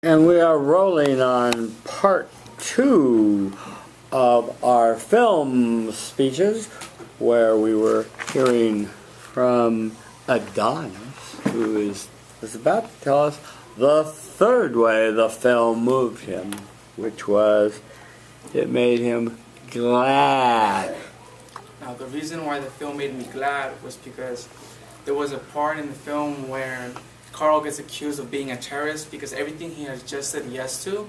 And we are rolling on part 2 of our film speeches, where we were hearing from Adonis, who was about to tell us the third way the film moved him, which was it made him glad. Now, the reason why the film made me glad was because there was a part in the film where Carl gets accused of being a terrorist because everything he had just said yes to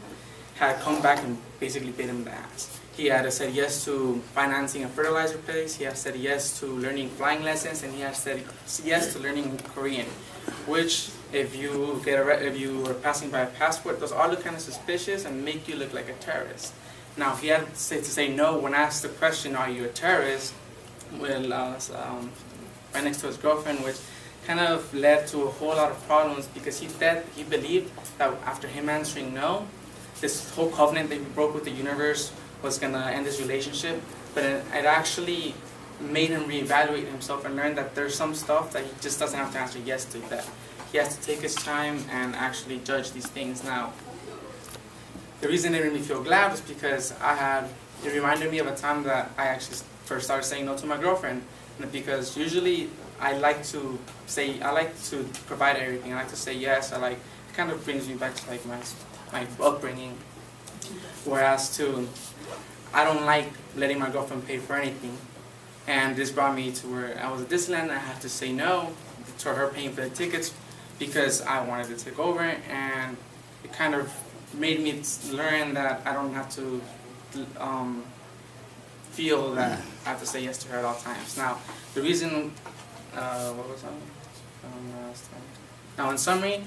had come back and basically bit him in the ass. He had said yes to financing a fertilizer place, he had said yes to learning flying lessons, and he had said yes to learning Korean, which if you were passing by a passport, those all look kind of suspicious and make you look like a terrorist. Now, if he had to say no when asked the question, "Are you a terrorist?" well, right next to his girlfriend, which kind of led to a whole lot of problems because he believed that after him answering no, this whole covenant that he broke with the universe was going to end his relationship. But it actually made him reevaluate himself and learn that there's some stuff that he just doesn't have to answer yes to, that he has to take his time and actually judge these things. Now, the reason it made me feel glad was because it reminded me of a time that I actually first started saying no to my girlfriend, because usually I like to provide everything. I like to say yes. It kind of brings me back to like my upbringing. Whereas I don't like letting my girlfriend pay for anything. And this brought me to where I was at Disneyland and I had to say no to her paying for the tickets because I wanted to take over, and it kind of made me learn that I don't have to feel that I have to say yes to her at all times. Now, the reason, what was that? Now, in summary,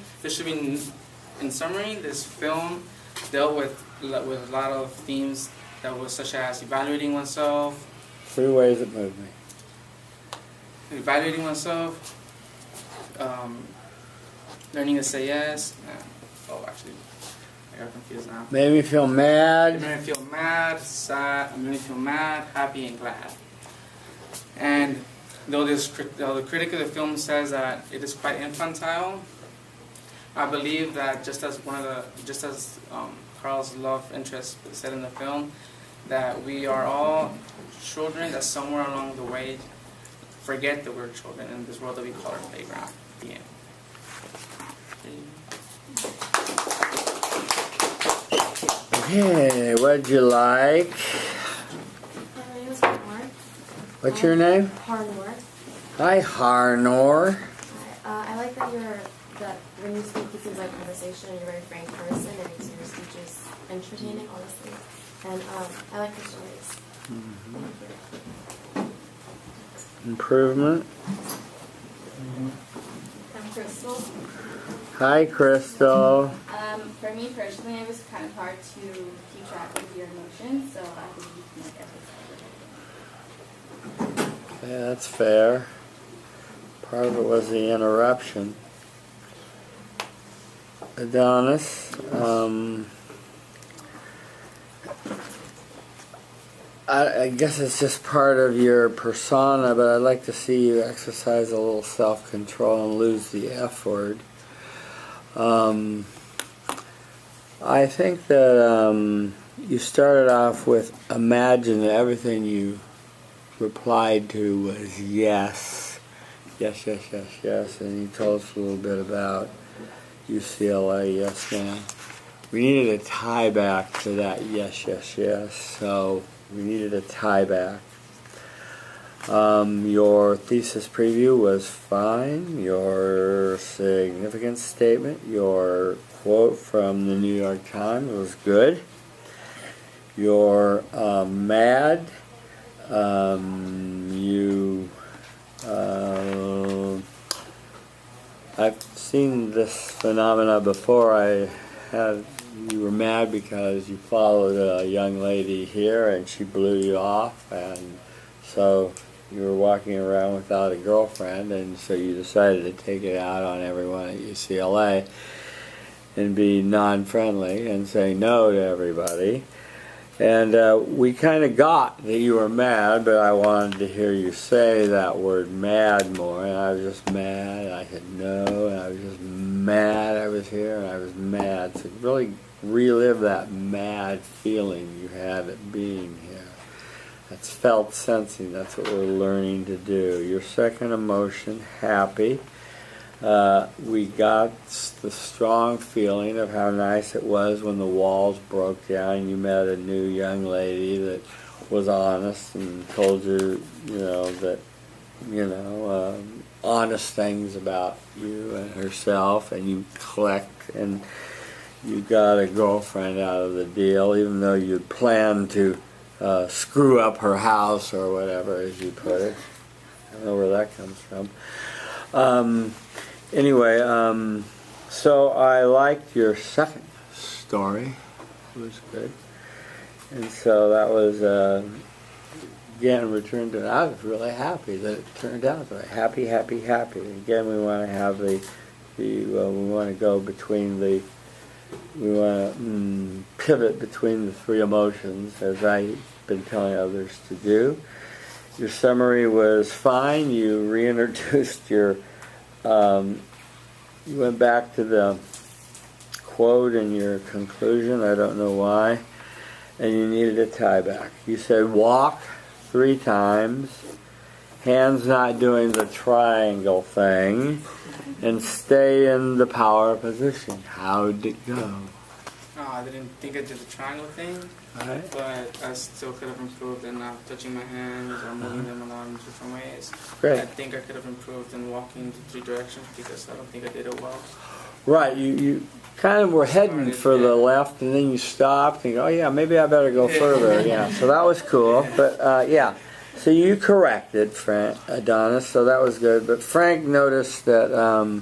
this film dealt with a lot of themes that was such as evaluating oneself. 3 ways it moved me. Evaluating oneself, learning to say yes. Actually, I got confused now. Made me feel mad. It made me feel mad, sad. It made me feel mad, happy, and glad. And though the critic of the film says that it is quite infantile, I believe that just as Carl's love interest said in the film, that we are all children that somewhere along the way forget that we're children in this world that we call our playground. The end. Okay, what'd you like? My name is Harnor. What's your name? Harnor. Hi, Harnor. I like that when you speak, it seems like conversation, and you're a very frank person, and makes your speeches entertaining, honestly. And I like your stories. Mm-hmm. Improvement. I'm Crystal. Hi, Crystal. For me personally, it was kind of hard to keep track of your emotions, so I think you can make everything. Yeah, that's fair. Part of it was the interruption. Adonis, I guess it's just part of your persona, but I'd like to see you exercise a little self-control and lose the F word. I think that you started off with imagine that everything you replied to was yes. Yes, yes, yes, yes. And you told us a little bit about UCLA, yes, ma'am. We needed a tie back to that yes, yes, yes. So we needed a tie back. Your thesis preview was fine. Your significant statement, your quote from the New York Times was good. Your mad, I've seen this phenomena before. You were mad because you followed a young lady here and she blew you off, and so you were walking around without a girlfriend, and so you decided to take it out on everyone at UCLA and be non-friendly and say no to everybody. And we kind of got that you were mad, but I wanted to hear you say that word mad more. And I was just mad. And I said no. And I was just mad I was here. And I was mad. So really relive that mad feeling you had at being here. That's felt sensing. That's what we're learning to do. Your second emotion, happy. We got the strong feeling of how nice it was when the walls broke down and you met a new young lady that was honest and told you, that, honest things about you and herself, and you clicked and you got a girlfriend out of the deal, even though you'd planned to screw up her house or whatever, as you put it. I don't know where that comes from. Anyway, so I liked your second story. It was good. And so that was, again, returned to, I was really happy that it turned out that way. Happy, happy, happy. Again, we want to have we want to go between we want to pivot between the three emotions, as I've been telling others to do. Your summary was fine. You reintroduced your you went back to the quote in your conclusion, I don't know why, and you needed a tie back. You said walk 3 times, hands not doing the triangle thing, and stay in the power position. How'd it go? Oh, I didn't think I did the triangle thing, Right. but I still could have improved in touching my hands or moving them along different ways. Great. I think I could have improved in walking the 3 directions because I don't think I did it well. Right, you kind of were heading for the left, and then you stopped and go, oh yeah, maybe I better go further. Yeah, so that was cool. But yeah, so you corrected Frank Adonis, so that was good. But Frank noticed that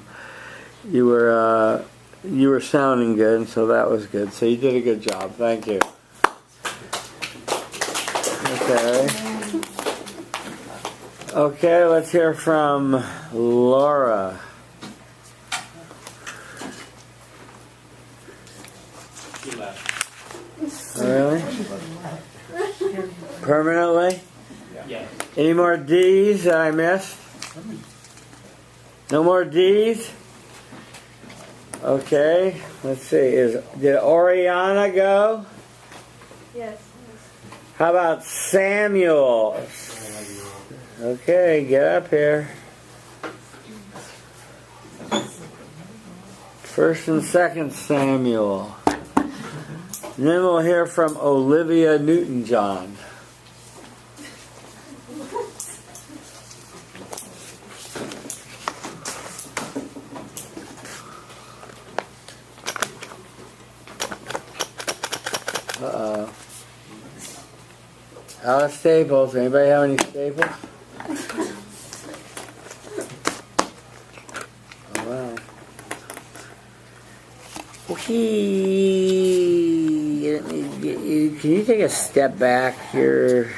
you were sounding good, and so that was good. So you did a good job. Thank you. Okay, let's hear from Laura. She left. Oh, really? Permanently? Yeah. Any more D's that I missed? No more D's? Okay, let's see. Did Oriana go? Yes. How about Samuel? Okay, get up here. First and second Samuel. And then we'll hear from Olivia Newton-John. Uh-oh. Out of staples. Anybody have any staples? Oh, wow. Can you take a step back here?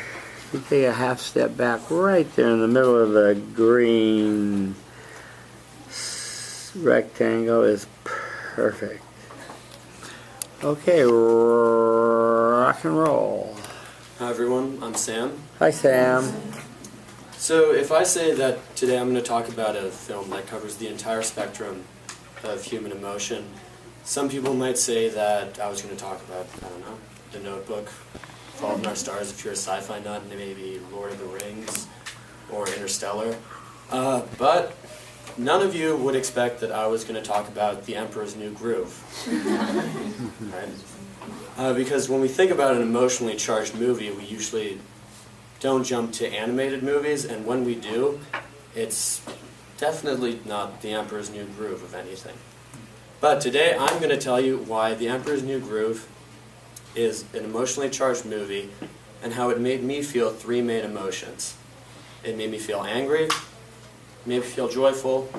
You take a half step back right there in the middle of the green rectangle is perfect. Okay, rock and roll. Hi everyone, I'm Sam. Hi, Sam. So if I say that today I'm going to talk about a film that covers the entire spectrum of human emotion, some people might say that I was going to talk about, I don't know, The Notebook, Fault in Our Stars if you're a sci-fi nut, and maybe Lord of the Rings or Interstellar. But none of you would expect that I was going to talk about The Emperor's New Groove. Right? Because when we think about an emotionally charged movie, we usually don't jump to animated movies, and when we do, it's definitely not The Emperor's New Groove of anything. But today I'm going to tell you why The Emperor's New Groove is an emotionally charged movie and how it made me feel 3 main emotions. It made me feel angry, it made me feel joyful,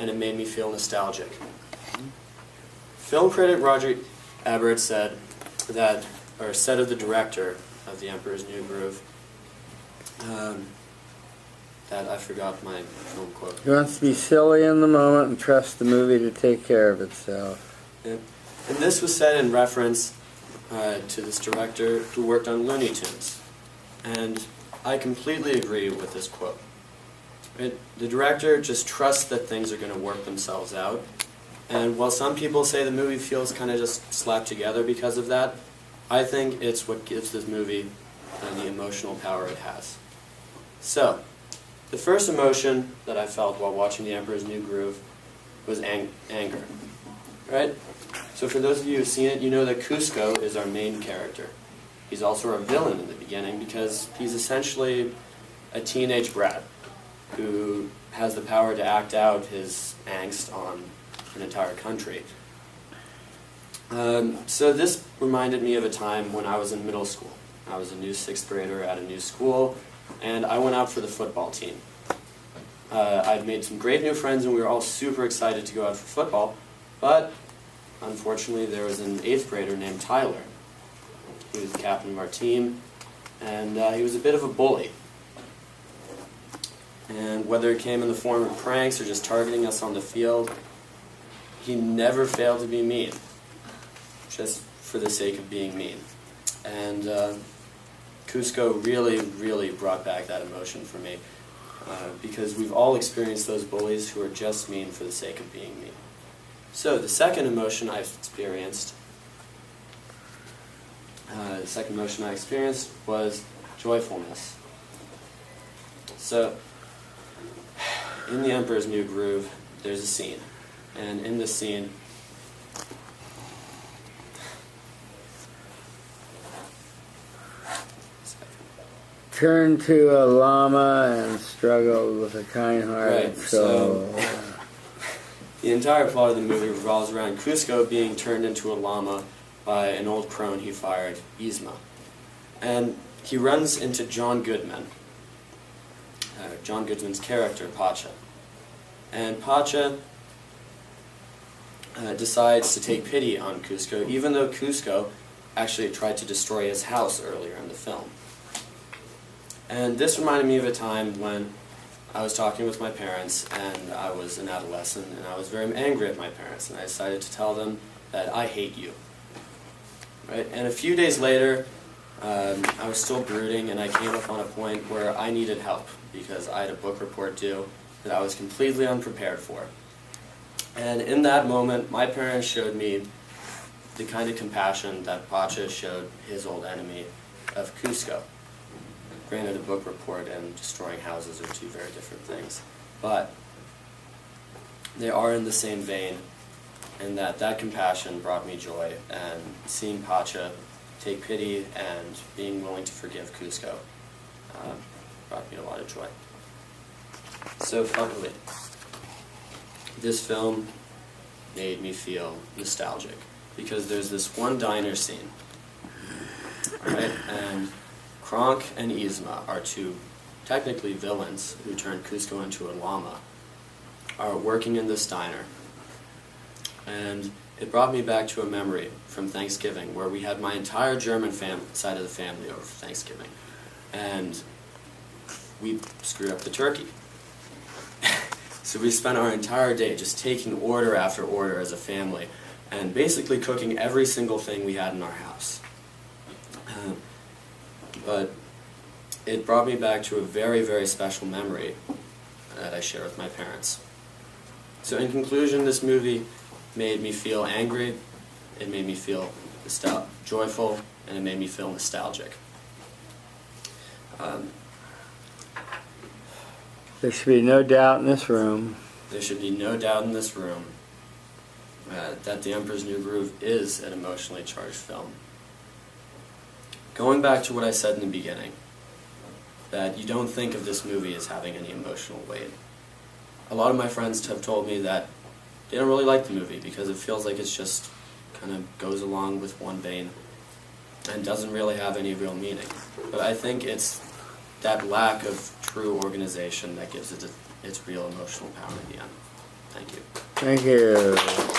and it made me feel nostalgic. Film critic Roger Ebert said of the director of The Emperor's New Groove, that I forgot my film quote. He wants to be silly in the moment and trust the movie to take care of itself. And this was said in reference to this director who worked on Looney Tunes. And I completely agree with this quote. The director just trusts that things are going to work themselves out. And while some people say the movie feels kind of just slapped together because of that, I think it's what gives this movie the emotional power it has. So, the first emotion that I felt while watching The Emperor's New Groove was anger. Right? So for those of you who've seen it, you know that Cusco is our main character. He's also our villain in the beginning because he's essentially a teenage brat who has the power to act out his angst on an entire country. So this reminded me of a time when I was in middle school. I was a new 6th grader at a new school, and I went out for the football team. I'd made some great new friends, and we were all super excited to go out for football, but unfortunately there was an 8th grader named Tyler. He was the captain of our team, and he was a bit of a bully. And whether it came in the form of pranks or just targeting us on the field, he never failed to be mean, just for the sake of being mean. And Cusco really, really brought back that emotion for me, because we've all experienced those bullies who are just mean for the sake of being mean. So the second emotion I experienced was joyfulness. So, in The Emperor's New Groove, there's a scene. And in this scene, Turn to a llama and struggled with a kind-hearted Right, soul. the entire plot of the movie revolves around Cusco being turned into a llama by an old crone he fired, Yzma. And he runs into John Goodman, John Goodman's character, Pacha. And Pacha decides to take pity on Cusco, even though Cusco actually tried to destroy his house earlier in the film. And this reminded me of a time when I was talking with my parents, and I was an adolescent, and I was very angry at my parents, and I decided to tell them that I hate you. Right? And a few days later, I was still brooding, and I came up on a point where I needed help, because I had a book report due that I was completely unprepared for. And in that moment, my parents showed me the kind of compassion that Pacha showed his old enemy of Cusco. Granted, a book report and destroying houses are two very different things, but they are in the same vein, and that compassion brought me joy, and seeing Pacha take pity and being willing to forgive Cusco brought me a lot of joy. So finally, this film made me feel nostalgic, because there's this one diner scene, right? And Kronk and Yzma are two technically villains who turned Cusco into a llama, are working in this diner. And it brought me back to a memory from Thanksgiving where we had my entire German side of the family over for Thanksgiving. And we screwed up the turkey. So we spent our entire day just taking order after order as a family and basically cooking every single thing we had in our house. But it brought me back to a very, very special memory that I share with my parents. So in conclusion, this movie made me feel angry, it made me feel joyful, and it made me feel nostalgic. There should be no doubt in this room. There should be no doubt in this room that The Emperor's New Groove is an emotionally charged film. Going back to what I said in the beginning, that you don't think of this movie as having any emotional weight. A lot of my friends have told me that they don't really like the movie because it feels like it's just kind of goes along with one vein and doesn't really have any real meaning. But I think it's that lack of true organization that gives it its real emotional power at the end. Thank you. Thank you.